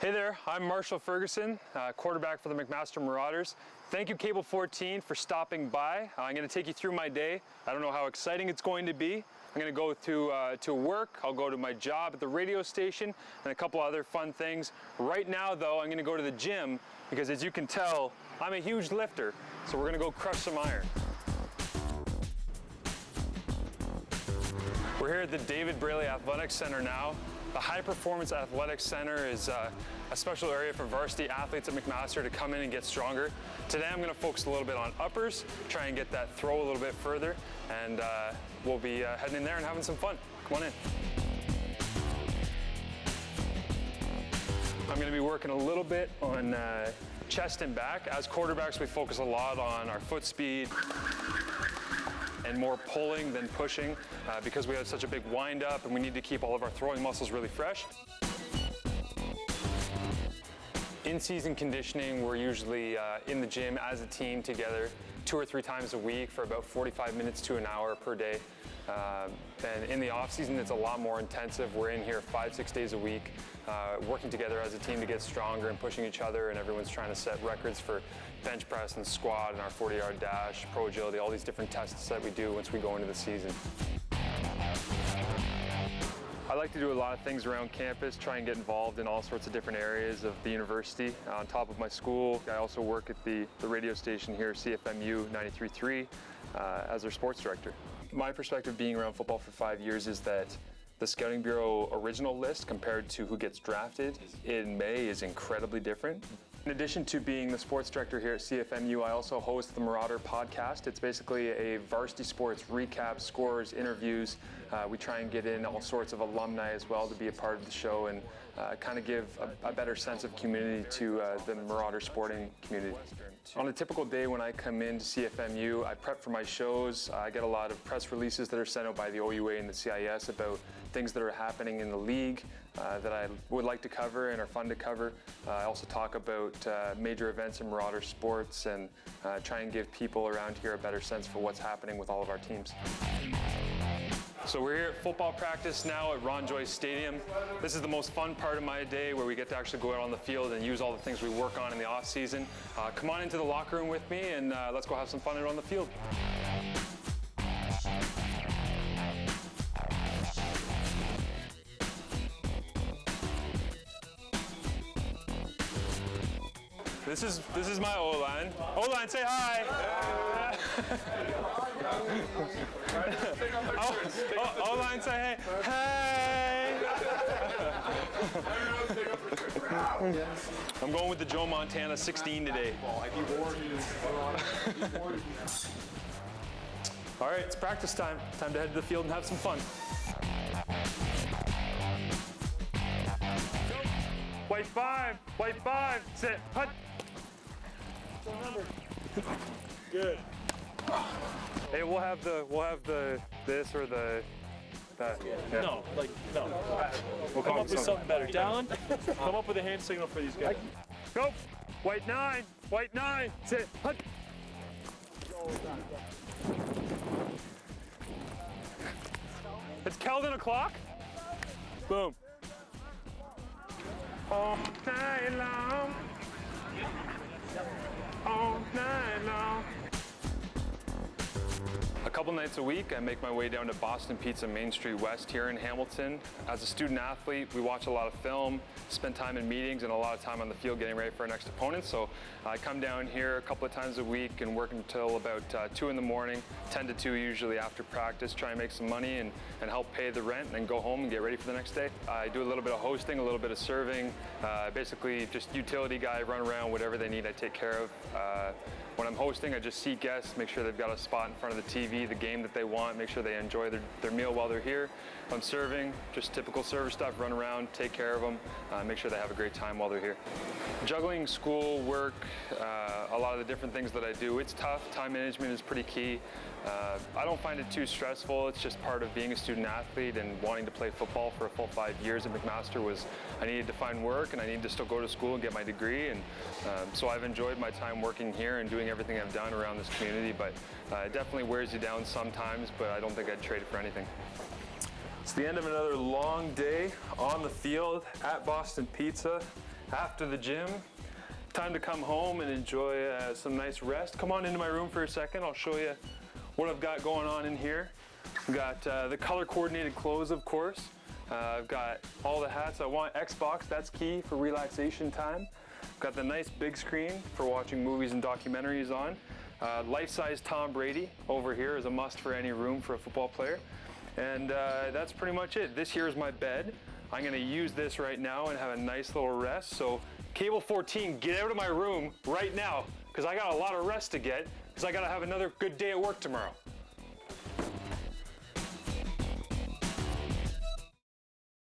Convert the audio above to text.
Hey there, I'm Marshall Ferguson, quarterback for the McMaster Marauders. Thank you, Cable 14, for stopping by. I'm going to take you through my day. I don't know how exciting it's going to be. I'm going to go to work, I'll go to my job at the radio station, and a couple other fun things. Right now, though, I'm going to go to the gym because, as you can tell, I'm a huge lifter, so we're going to go crush some iron. We're here at the David Braley Athletics Center now. The High Performance Athletics Center is a special area for varsity athletes at McMaster to come in and get stronger. Today I'm going to focus a little bit on uppers, try and get that throw a little bit further, and we'll be heading in there and having some fun. Come on in. I'm going to be working a little bit on chest and back. As quarterbacks, we focus a lot on our foot speed and more pulling than pushing because we have such a big wind up and we need to keep all of our throwing muscles really fresh. In season conditioning, we're usually in the gym as a team together 2 or 3 times a week for about 45 minutes to an hour per day. And in the off season, it's a lot more intensive. We're in here 5-6 days a week, working together as a team to get stronger and pushing each other, and everyone's trying to set records for bench press and squat and our 40-yard dash, pro agility, all these different tests that we do once we go into the season. I like to do a lot of things around campus, try and get involved in all sorts of different areas of the university. On top of my school, I also work at the radio station here, CFMU 93.3, as their sports director. My perspective being around football for 5 years is that the Scouting Bureau original list compared to who gets drafted in May is incredibly different. In addition to being the sports director here at CFMU, I also host the Marauder podcast. It's basically a varsity sports recap, scores, interviews. We try and get in all sorts of alumni as well to be a part of the show and kind of give a better sense of community to the Marauder sporting community. On a typical day when I come into CFMU, I prep for my shows. I get a lot of press releases that are sent out by the OUA and the CIS about things that are happening in the league that I would like to cover and are fun to cover. I also talk about major events in Marauder sports and try and give people around here a better sense for what's happening with all of our teams. So we're here at football practice now at Ron Joyce Stadium. This is the most fun part of my day where we get to actually go out on the field and use all the things we work on in the off season. Come on into the locker room with me and let's go have some fun out on the field. This is my O-line. O-line, say hi. O-line, say hey. Hey. I'm going with the Joe Montana 16 today. All right, it's practice time. Time to head to the field and have some fun. White 5, white 5, sit, hut. Good. Hey, we'll have this or the that. Yeah. No. We'll come up with something better. Down. Come up with a hand signal for these guys. Go. White 9, sit, hut. It's Keldon o'clock. Boom. All night long. All night long. A couple nights a week, I make my way down to Boston Pizza Main Street West here in Hamilton. As a student athlete, we watch a lot of film, spend time in meetings, and a lot of time on the field getting ready for our next opponent. So I come down here a couple of times a week and work until about 2 in the morning, 10 to 2 usually after practice, try and make some money and help pay the rent and then go home and get ready for the next day. I do a little bit of hosting, a little bit of serving, basically just utility guy, run around, whatever they need I take care of. When I'm hosting, I just seat guests, make sure they've got a spot in front of the TV, the game that they want, make sure they enjoy their meal while they're here. If I'm serving, just typical server stuff, run around, take care of them, make sure they have a great time while they're here. Juggling school, work, a lot of the different things that I do, it's tough. Time management is pretty key. I don't find it too stressful. It's just part of being a student athlete and wanting to play football for a full 5 years at McMaster was I needed to find work and I needed to still go to school and get my degree. And so I've enjoyed my time working here and doing everything I've done around this community, but it definitely wears you down sometimes, but I don't think I'd trade it for anything. It's the end of another long day on the field at Boston Pizza. after the gym, time to come home and enjoy some nice rest. Come on into my room for a second. I'll show you what I've got going on in here. I've got the color coordinated clothes, of course. I've got all the hats I want. Xbox, that's key for relaxation time. I've got the nice big screen for watching movies and documentaries on. Life-size Tom Brady over here is a must for any room for a football player. And that's pretty much it. This here is my bed. I'm gonna use this right now and have a nice little rest. So Cable 14, get out of my room right now, because I got a lot of rest to get, because I gotta have another good day at work tomorrow.